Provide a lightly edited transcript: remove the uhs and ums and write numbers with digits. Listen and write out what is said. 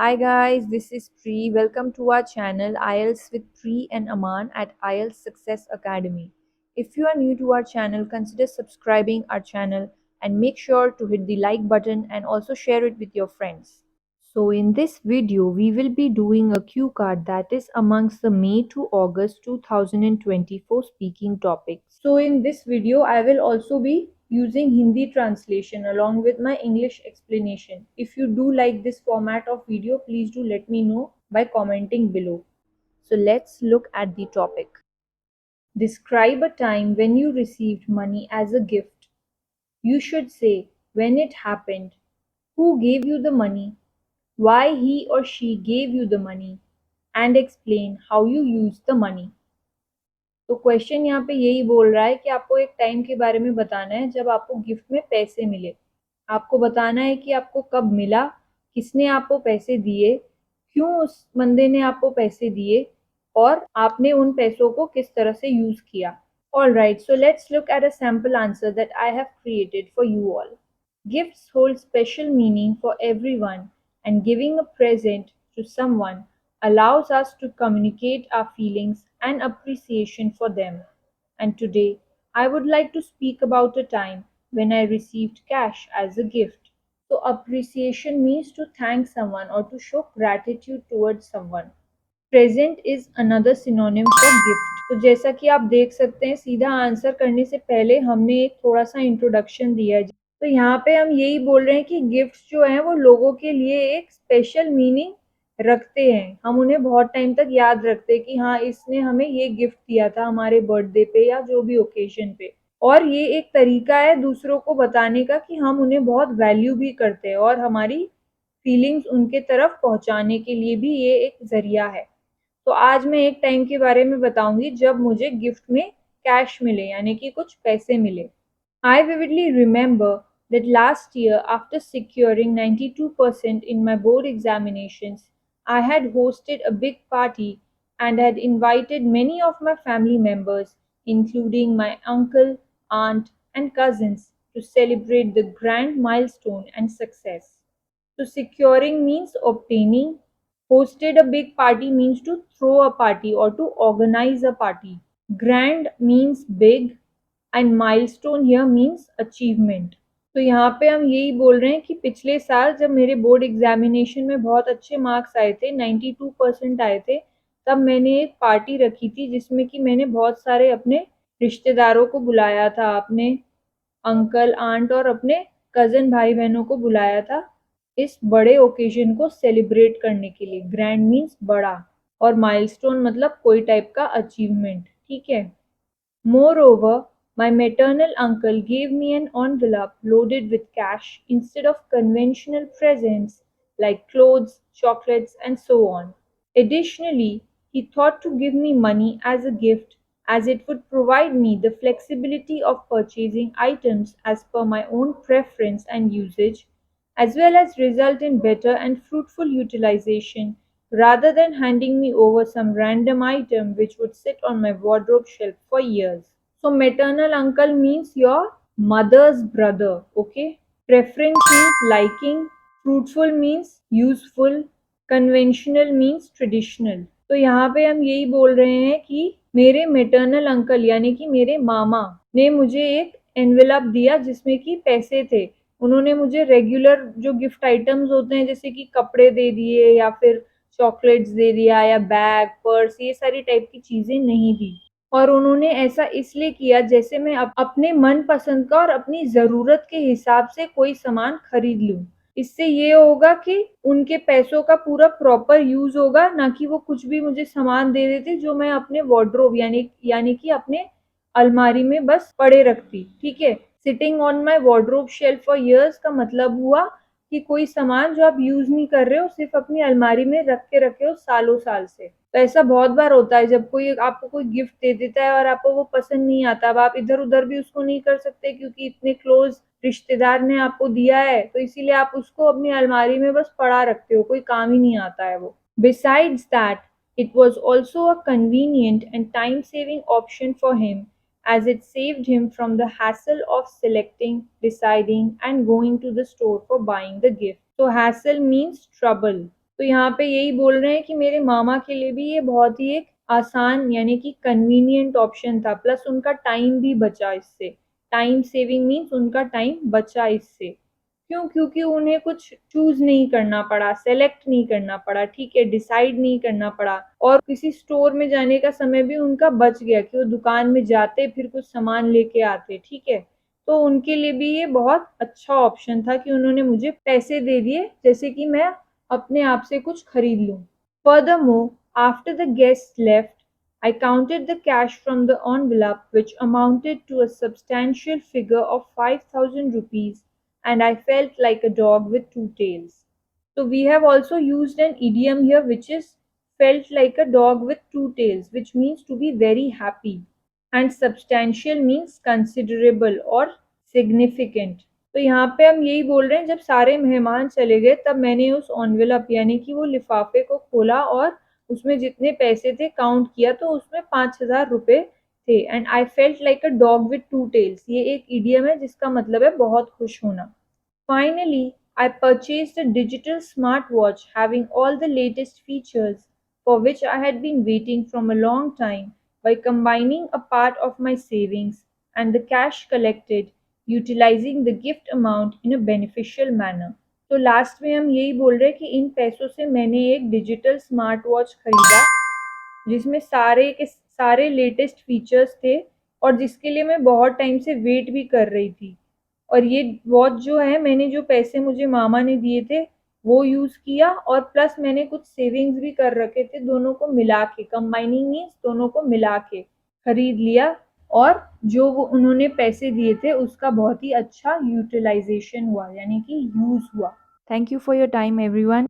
Hi guys, this is Pri. Welcome to our channel IELTS with Pri and Aman at IELTS Success Academy. If you are new to our channel, consider subscribing our channel and make sure to hit the like button and also share it with your friends. So in this video, we will be doing a cue card that is amongst the May to August 2024 speaking topics. So in this video, I will also be using Hindi translation along with my English explanation. If you do like this format of video, please do let me know by commenting below. So let's look at the topic. Describe a time when you received money as a gift. You should say when it happened, who gave you the money, why he or she gave you the money, and explain how you used the money. तो question यहाँ पे यही बोल रहा है कि आपको एक टाइम के बारे में बताना है जब आपको गिफ्ट में पैसे मिले। आपको बताना है कि आपको कब मिला, किसने आपको पैसे दिए, क्यों उस बंदे ने आपको पैसे दिए और आपने उन पैसों को किस तरह से यूज किया। Alright, so let's look at a sample answer that I have created for you all. Gifts hold special meaning for everyone, and giving a present to someone allows us to communicate our feelings and appreciation for them. And today, I would like to speak about a time when I received cash as a gift. So, appreciation means to thank someone or to show gratitude towards someone. Present is another synonym for gift. तो जैसा कि आप देख सकते हैं, सीधा answer करने से पहले हमने एक थोड़ा सा इंट्रोडक्शन दिया है। तो यहाँ पे हम यही बोल रहे हैं कि गिफ्ट्स जो हैं वो लोगों के लिए एक स्पेशल मीनिंग रखते हैं। हम उन्हें बहुत टाइम तक याद रखते हैं कि हाँ, इसने हमें ये गिफ्ट दिया था हमारे बर्थडे पे या जो भी ओकेजन पे। और ये एक तरीका है दूसरों को बताने का कि हम उन्हें बहुत वैल्यू भी करते हैं और हमारी फीलिंग्स उनके तरफ पहुंचाने के लिए भी ये एक जरिया है। तो आज मैं एक टाइम के बारे में बताऊंगी जब मुझे गिफ्ट में कैश मिले, यानी कि कुछ पैसे मिले। I vividly remember that last year, after securing 92% in my board examinations, I had hosted a big party and had invited many of my family members, including my uncle, aunt, and cousins, to celebrate the grand milestone and success. So, securing means obtaining. Hosted a big party means to throw a party or to organize a party. Grand means big and milestone here means achievement. तो यहाँ पे हम यही बोल रहे हैं कि पिछले साल जब मेरे बोर्ड एग्जामिनेशन में बहुत अच्छे मार्क्स आए थे, 92% आए थे, तब मैंने एक पार्टी रखी थी जिसमें कि मैंने बहुत सारे अपने रिश्तेदारों को बुलाया था, अपने अंकल, आंट और अपने कज़न भाई बहनों को बुलाया था इस बड़े ओकेजन को सेलिब्रेट करने के लिए। ग्रैंड मीन्स बड़ा और माइलस्टोन मतलब कोई टाइप का अचीवमेंट, ठीक है। Moreover, my maternal uncle gave me an envelope loaded with cash instead of conventional presents like clothes, chocolates, and so on. Additionally, he thought to give me money as a gift as it would provide me the flexibility of purchasing items as per my own preference and usage, as well as result in better and fruitful utilization rather than handing me over some random item which would sit on my wardrobe shelf for years. So maternal uncle means your mother's brother, okay? Preference means liking, fruitful means useful, conventional means traditional. तो यहाँ पे हम यही बोल रहे हैं कि मेरे मेटरनल अंकल यानी कि मेरे मामा ने मुझे एक एनवेलप दिया जिसमें कि पैसे थे। उन्होंने मुझे रेगुलर जो गिफ्ट आइटम्स होते हैं जैसे कि कपड़े दे दिए या फिर चॉकलेट्स दे दिया या बैग, पर्स, ये सारी टाइप की चीजें नहीं दी। और उन्होंने ऐसा इसलिए किया जैसे मैं अपने मन पसंद का और अपनी ज़रूरत के हिसाब से कोई सामान खरीद लूँ। इससे ये होगा कि उनके पैसों का पूरा प्रॉपर यूज़ होगा, ना कि वो कुछ भी मुझे सामान दे देते जो मैं अपने वार्डरोब यानी कि अपने अलमारी में बस पड़े रखती, ठीक है। Sitting on my wardrobe shelf for years का मतलब हुआ कि कोई सामान जो आप यूज़ नहीं कर रहे हो, सिर्फ अपनी अलमारी में रख के रखे हो सालों साल से। तो ऐसा बहुत बार होता है जब कोई आपको कोई गिफ्ट दे देता है और आपको वो पसंद नहीं आता। अब आप इधर-उधर भी उसको नहीं कर सकते क्योंकि इतने क्लोज़ रिश्तेदार ने आपको दिया है, तो इसीलिए आप उसको अपनी अलमारी में बस पड़ा रखते हो, कोई काम ही नहीं आता है वो। Besides that, it was also a convenient and time-saving option for him as it saved him from the hassle of selecting, deciding, and going to the store for buying the gift. So hassle means trouble. तो यहाँ पे यही बोल रहे हैं कि मेरे मामा के लिए भी ये बहुत ही एक आसान यानी कि कन्वीनियंट ऑप्शन था, प्लस उनका टाइम भी बचा इससे। टाइम सेविंग मीन्स उनका टाइम बचा इससे। क्यों? क्योंकि उन्हें कुछ चूज नहीं करना पड़ा, सेलेक्ट नहीं करना पड़ा, ठीक है, डिसाइड नहीं करना पड़ा, और किसी स्टोर में जाने का समय भी उनका बच गया कि वो दुकान में जाते फिर कुछ सामान लेके आते, ठीक है। तो उनके लिए भी ये बहुत अच्छा ऑप्शन था कि उन्होंने मुझे पैसे दे दिए जैसे कि मैं अपने आप से कुछ खरीद लूं। Furthermore, after the guests left, I counted the cash from the envelope, which amounted to a substantial figure of 5,000 rupees, and I felt like a dog with two tails. So, we have also used an idiom here which is felt like a dog with two tails, which means to be very happy. And substantial means considerable or significant. तो यहाँ पे हम यही बोल रहे हैं, जब सारे मेहमान चले गए तब मैंने उस एनवेलप यानी कि वो लिफाफे को खोला और उसमें जितने पैसे थे काउंट किया तो उसमें 5,000 रुपए थे। And I felt like a dog with two tails, ये एक इडियम है जिसका मतलब है बहुत खुश होना। Finally, I purchased a digital smartwatch having all the latest features for which I had been waiting from a long time by combining a part of my savings and the cash collected, utilizing the gift amount in a beneficial manner. तो last में हम यही बोल रहे हैं कि इन पैसों से मैंने एक डिजिटल स्मार्ट वॉच खरीदा जिसमें सारे के सारे लेटेस्ट फीचर्स थे और जिसके लिए मैं बहुत टाइम से वेट भी कर रही थी। और ये वॉच जो है, मैंने जो पैसे मुझे मामा ने दिए थे वो यूज़ किया और प्लस मैंने कुछ सेविंग्स भी कर रखे थे, दोनों को मिला के, कंबाइनिंग मीन्स दोनों को मिला के खरीद लिया। और जो वो उन्होंने पैसे दिए थे उसका बहुत ही अच्छा यूटिलाइजेशन हुआ यानी कि यूज़ हुआ। Thank you for your time everyone.